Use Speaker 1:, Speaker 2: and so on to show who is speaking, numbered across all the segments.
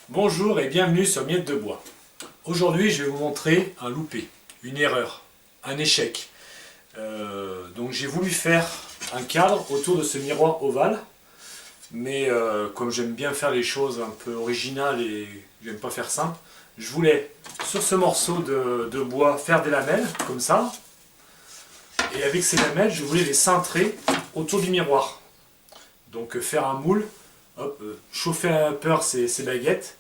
Speaker 1: Bonjour et bienvenue sur Miettes de Bois. Aujourd'hui je vais vous montrer un loupé, une erreur, un échec. Donc j'ai voulu faire un cadre autour de ce miroir ovale, mais comme j'aime bien faire les choses un peu originales et j'aime pas faire simple, je voulais sur ce morceau de bois faire des lamelles comme ça, et avec ces lamelles je voulais les cintrer autour du miroir. Donc faire un moule, hop, chauffer à la vapeur ces baguettes,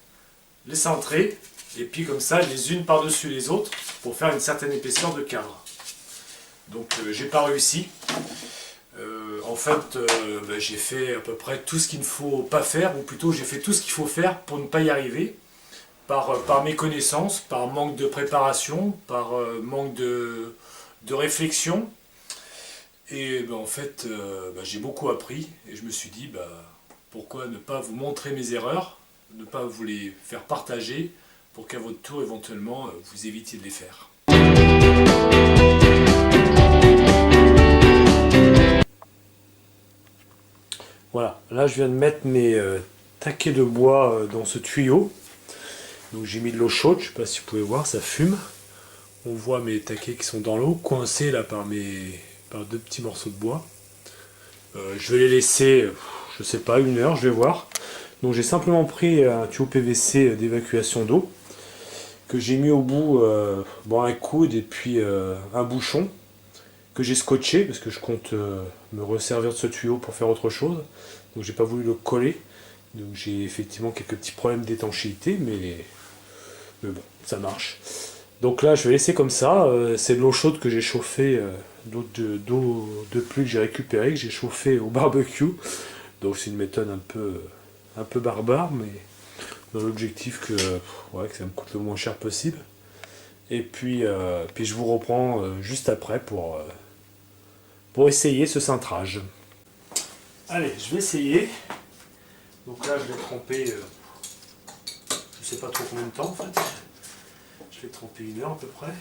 Speaker 1: les centrer, et puis comme ça les unes par-dessus les autres pour faire une certaine épaisseur de cadre. Donc j'ai pas réussi. En fait j'ai fait à peu près tout ce qu'il ne faut pas faire, ou plutôt j'ai fait tout ce qu'il faut faire pour ne pas y arriver, par méconnaissance, par manque de préparation, par manque de réflexion. Et en fait j'ai beaucoup appris et je me suis dit pourquoi ne pas vous montrer mes erreurs, ne pas vous les faire partager pour qu'à votre tour éventuellement vous évitiez de les faire. Voilà, là je viens de mettre mes taquets de bois dans ce tuyau. Donc j'ai mis de l'eau chaude, je ne sais pas si vous pouvez voir, ça fume. On voit mes taquets qui sont dans l'eau, coincés là par deux petits morceaux de bois. Je vais les laisser, je sais pas, 1 heure, je vais voir. Donc j'ai simplement pris un tuyau PVC d'évacuation d'eau que j'ai mis au bout un coude et puis un bouchon que j'ai scotché parce que je compte me resservir de ce tuyau pour faire autre chose. Donc j'ai pas voulu le coller. Donc j'ai effectivement quelques petits problèmes d'étanchéité, mais bon, ça marche. Donc là je vais laisser comme ça. C'est de l'eau chaude que j'ai chauffée, d'eau de pluie que j'ai récupérée, que j'ai chauffée au barbecue. Donc c'est une méthode un peu barbare, mais dans l'objectif que ça me coûte le moins cher possible. Et puis je vous reprends juste après pour essayer ce cintrage. Allez, je vais essayer. Donc là je vais tremper, je sais pas trop combien de temps en fait. Je vais tremper 1 heure à peu près.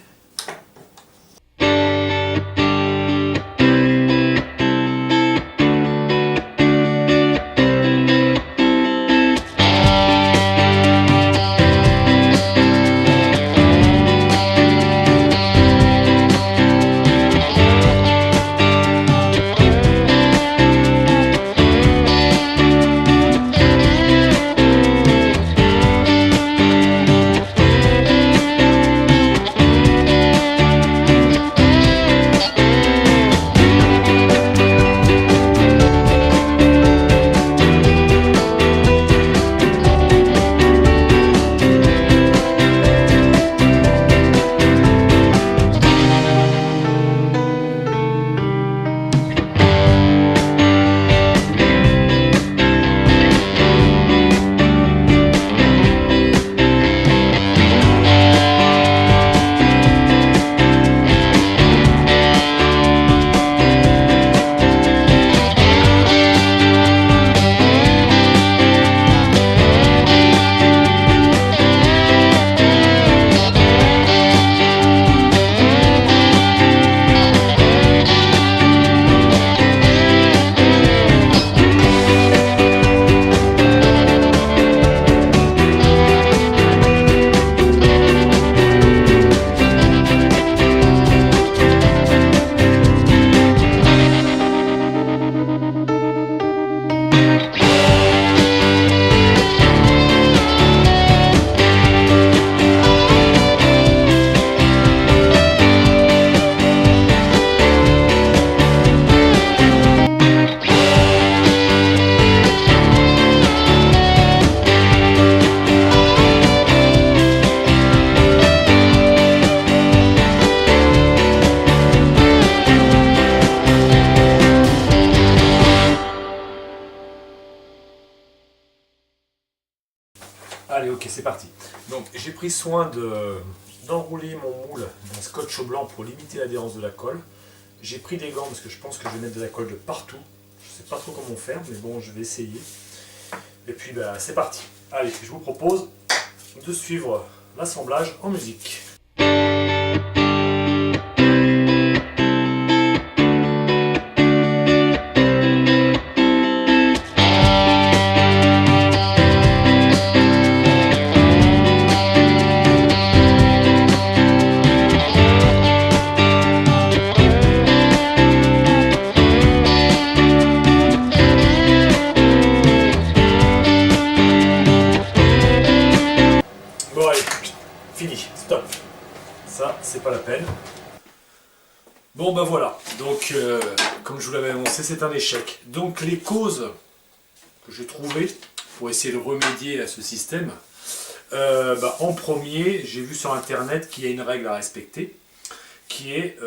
Speaker 1: Allez, ok, c'est parti. Donc j'ai pris soin d'enrouler mon moule d'un scotch au blanc pour limiter l'adhérence de la colle. J'ai pris des gants parce que je pense que je vais mettre de la colle de partout. Je ne sais pas trop comment faire, mais bon, je vais essayer. Et puis c'est parti. Allez, je vous propose de suivre l'assemblage en musique. fini, stop. Ça, c'est pas la peine. Bon ben voilà, donc comme je vous l'avais annoncé, c'est un échec. Donc les causes que j'ai trouvées pour essayer de remédier à ce système, en premier, j'ai vu sur internet qu'il y a une règle à respecter, qui est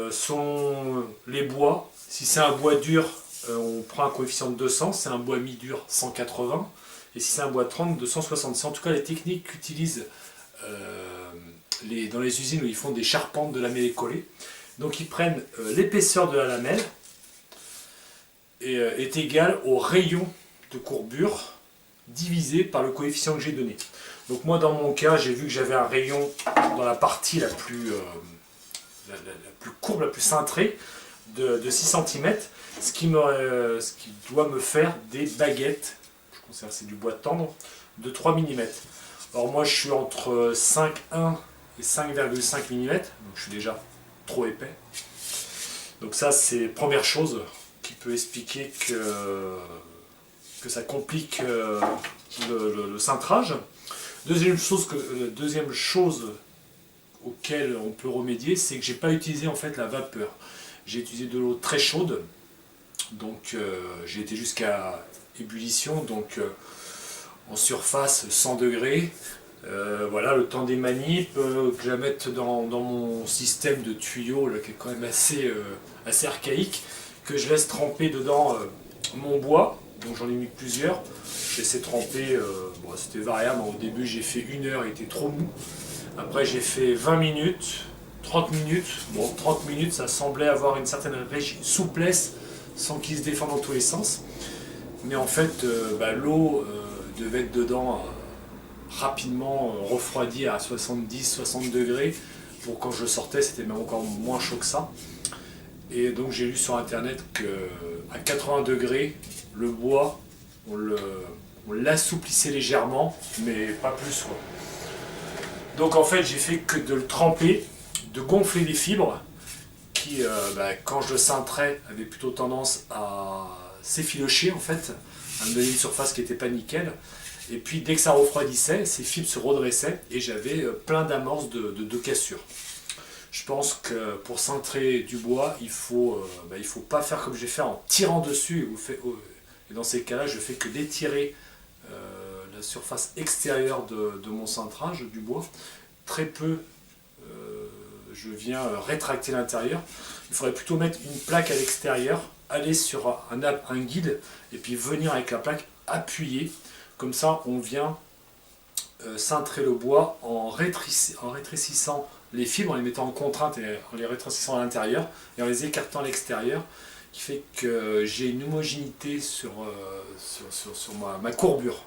Speaker 1: les bois. Si c'est un bois dur, on prend un coefficient de 200, c'est un bois mi-dur 180, et si c'est un bois 30, 260. C'est en tout cas les techniques qu'utilisent dans les usines où ils font des charpentes de lamellés collés. Donc ils prennent l'épaisseur de la lamelle est égale au rayon de courbure divisé par le coefficient que j'ai donné. Donc moi dans mon cas, j'ai vu que j'avais un rayon dans la partie la plus courbe, la plus cintrée de 6 cm, ce qui doit me faire des baguettes, je considère que c'est du bois tendre, de 3 mm. Alors moi je suis entre 5,1 et 5,5 mm, donc je suis déjà trop épais. Donc ça c'est la première chose qui peut expliquer que ça complique le cintrage. Deuxième chose auquel on peut remédier, c'est que j'ai pas utilisé en fait la vapeur. J'ai utilisé de l'eau très chaude, donc j'ai été jusqu'à ébullition, donc en surface 100 degrés. Voilà, le temps des manips, que je la mette dans mon système de tuyaux là, qui est quand même assez archaïque, que je laisse tremper dedans mon bois, donc j'en ai mis plusieurs, je laissé tremper, c'était variable, au début j'ai fait 1 heure, il était trop mou, après j'ai fait 20 minutes, 30 minutes, 30 minutes ça semblait avoir une certaine souplesse sans qu'il se défende dans tous les sens, mais en fait l'eau devait être dedans rapidement refroidi à 70-60 degrés. Pour quand je sortais, c'était même encore moins chaud que ça. Et donc j'ai lu sur internet qu'à 80 degrés, le bois, on l'assouplissait légèrement, mais pas plus, quoi. Donc en fait, j'ai fait que de le tremper, de gonfler les fibres, qui, quand je le cintrais, avaient plutôt tendance à s'effilocher, en fait, à me donner une surface qui n'était pas nickel. Et puis dès que ça refroidissait, ces fibres se redressaient et j'avais plein d'amorces de cassures. Je pense que pour cintrer du bois, il faut pas faire comme j'ai fait en tirant dessus. Et dans ces cas-là, je fais que d'étirer la surface extérieure de mon cintrage du bois. Très peu, je viens rétracter l'intérieur. Il faudrait plutôt mettre une plaque à l'extérieur, aller sur un guide et puis venir avec la plaque appuyer. Comme ça, on vient cintrer le bois en rétrécissant les fibres, en les mettant en contrainte et en les rétrécissant à l'intérieur et en les écartant à l'extérieur, qui fait que j'ai une homogénéité sur ma courbure.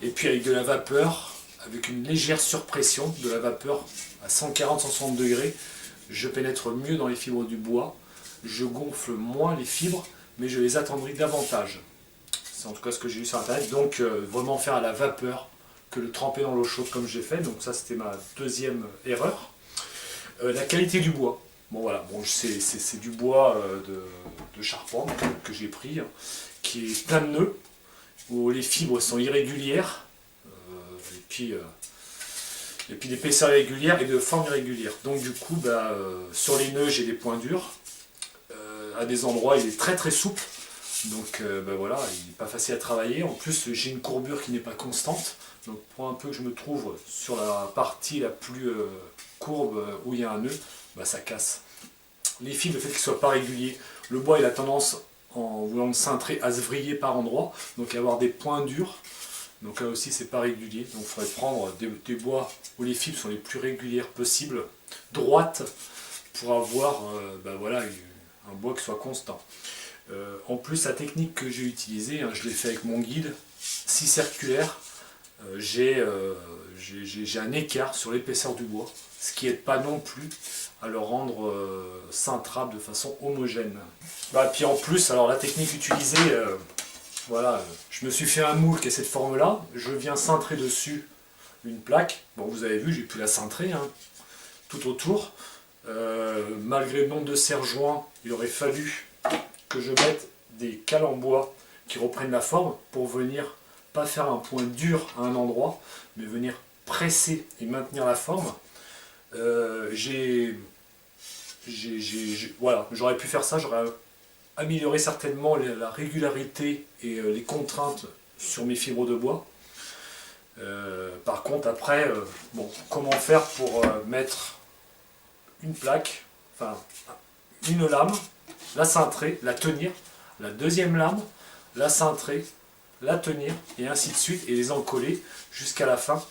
Speaker 1: Et puis avec de la vapeur, avec une légère surpression de la vapeur à 140-160 degrés, je pénètre mieux dans les fibres du bois, je gonfle moins les fibres, mais je les attendris davantage. C'est en tout cas ce que j'ai lu sur internet, donc vraiment faire à la vapeur que le tremper dans l'eau chaude comme j'ai fait, donc ça c'était ma deuxième erreur. La qualité du bois, c'est du bois de charpente que j'ai pris, qui est plein de nœuds, où les fibres sont irrégulières, et puis d'épaisseur irrégulière et de forme irrégulière. Donc du coup, sur les nœuds j'ai des points durs, à des endroits il est très très souple. Donc voilà, il n'est pas facile à travailler. En plus, j'ai une courbure qui n'est pas constante. Donc pour un peu que je me trouve sur la partie la plus courbe où il y a un nœud, ça casse. Les fils, le fait qu'ils ne soient pas réguliers, le bois il a tendance, en voulant le cintrer, à se vriller par endroits, donc avoir des points durs. Donc là aussi c'est pas régulier. Donc il faudrait prendre des bois où les fibres sont les plus régulières possibles, droites, pour avoir un bois qui soit constant. En plus, la technique que j'ai utilisée, je l'ai fait avec mon guide, si circulaire, j'ai un écart sur l'épaisseur du bois, ce qui n'aide pas non plus à le rendre cintrable de façon homogène. Puis en plus, alors la technique utilisée, je me suis fait un moule qui est cette forme-là, je viens cintrer dessus une plaque. Bon, vous avez vu, j'ai pu la cintrer tout autour. Malgré le nombre de serre-joints, il aurait fallu que je mette des cales en bois qui reprennent la forme pour venir pas faire un point dur à un endroit, mais venir presser et maintenir la forme. Voilà, j'aurais pu faire ça, j'aurais amélioré certainement la régularité et les contraintes sur mes fibres de bois. Par contre, après, bon, comment faire pour mettre une plaque, enfin une lame, la cintrer, la tenir, la deuxième lame, la cintrer, la tenir, et ainsi de suite, et les encoller jusqu'à la fin.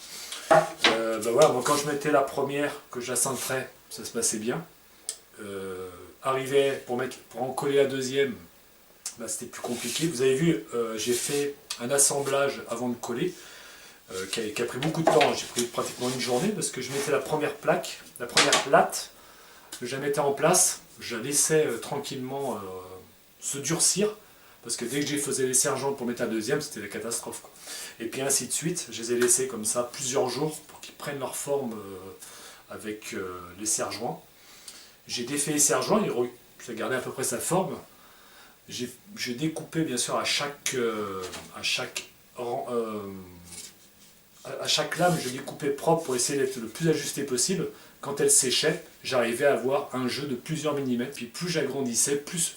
Speaker 1: Voilà, moi, quand je mettais la première, que je la cintrais, ça se passait bien. Arrivait pour encoller la deuxième, c'était plus compliqué. Vous avez vu, j'ai fait un assemblage avant de coller, qui a pris beaucoup de temps. J'ai pris pratiquement une journée parce que je mettais la première plaque, la première plate, je la mettais en place, je la laissais tranquillement se durcir, parce que dès que je faisais les sergents pour mettre la deuxième, c'était la catastrophe, quoi. Et puis ainsi de suite, je les ai laissés comme ça plusieurs jours pour qu'ils prennent leur forme avec les serre-joints. J'ai défait les serre-joints, ça gardait à peu près sa forme. J'ai découpé bien sûr à chaque lame, je découpais propre pour essayer d'être le plus ajusté possible. Quand elle séchait, j'arrivais à avoir un jeu de plusieurs millimètres. Puis plus j'agrandissais, plus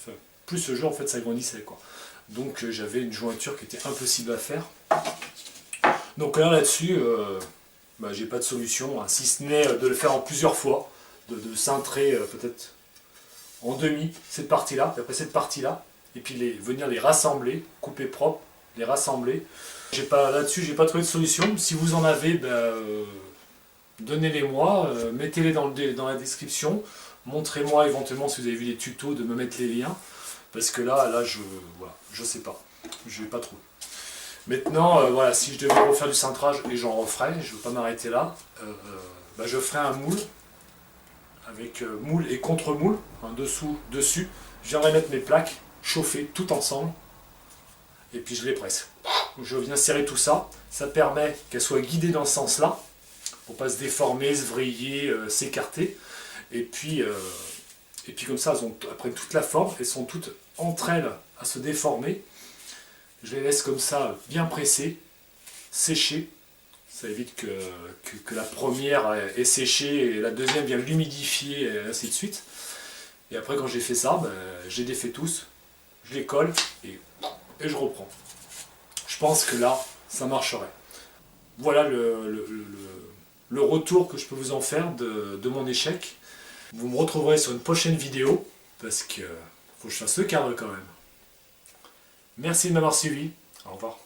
Speaker 1: ce jeu en fait s'agrandissait, quoi. Donc j'avais une jointure qui était impossible à faire. Donc là-dessus, j'ai pas de solution, hein, si ce n'est de le faire en plusieurs fois, de cintrer peut-être en demi cette partie-là, puis après cette partie-là, et puis venir les rassembler, couper propre, les rassembler. Là-dessus, j'ai pas trouvé de solution. Si vous en avez, donnez-les-moi, mettez-les dans la description, montrez-moi éventuellement si vous avez vu les tutos, de me mettre les liens, parce que là je sais pas, je vais pas trop. Maintenant, voilà, si je devais refaire du cintrage, et j'en referai, je ne veux pas m'arrêter là, je ferai un moule, avec moule et contre-moule, dessus, je viendrai mettre mes plaques, chauffer tout ensemble, et puis je les presse. Je viens serrer tout ça, ça permet qu'elles soient guidées dans ce sens-là, pour pas se déformer, se vriller, s'écarter, et puis comme ça, elles prennent toute la forme, elles sont toutes entre elles à se déformer. Je les laisse comme ça, bien pressées, sécher. Ça évite que la première est séchée et la deuxième vient l'humidifier et ainsi de suite. Et après, quand j'ai fait ça, je les défais tous, je les colle et je reprends. Je pense que là, ça marcherait. Voilà le retour que je peux vous en faire de mon échec. Vous me retrouverez sur une prochaine vidéo, parce que faut que je fasse le cadre quand même. Merci de m'avoir suivi. Au revoir.